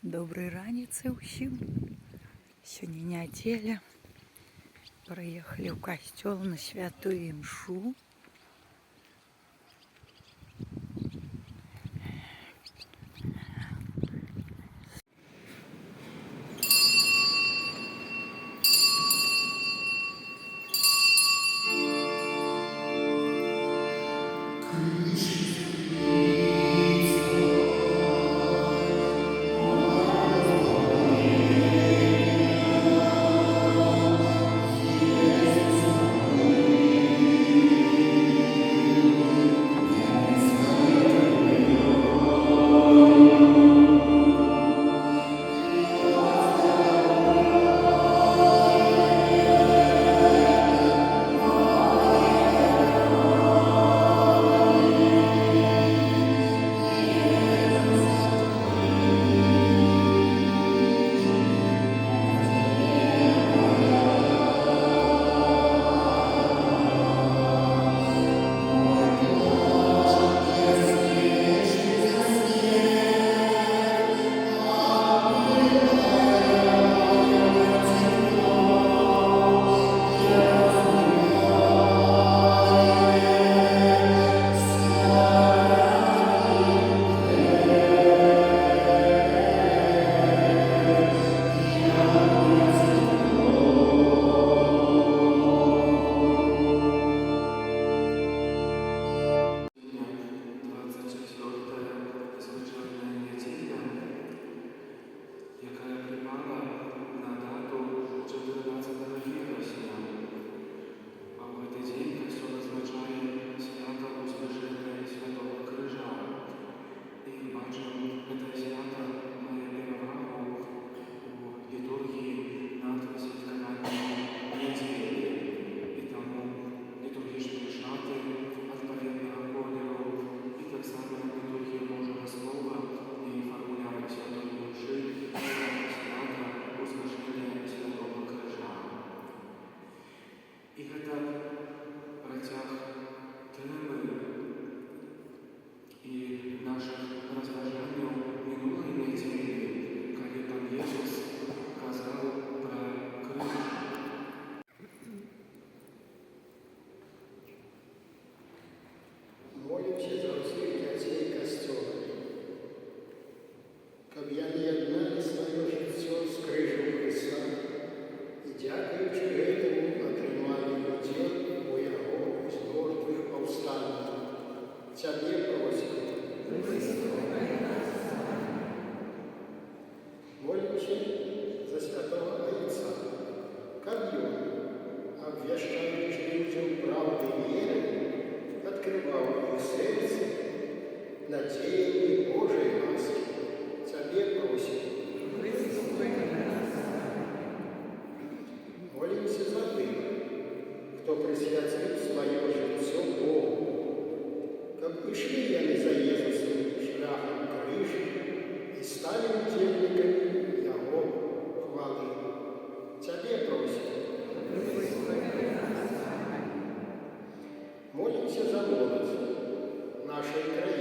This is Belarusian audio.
Доброй раніцы ўсім. Сёння нядзеля. Прыехалі ў касцёл на святую імшу. Молимся за всех детей Костела, каб яны ядналі сваё жыццё з крыжам Хрыста і, дзякуючы гэтаму, атрымалі удзел у яго з мёртвых паўстанні. Цябе просім. Молимся за святого Отца, каб ён, абвяшчаючы людзям правды веры, открывал их сердце надеяние Божией ласки. Тебе просим. Молимся за тех, кто присвятил свое життя Богу, как пришли яны за Иисусом шляхом крыжа и стали удельниками Его хвалы. Тебе просим. Молимся за молодь нашей краины,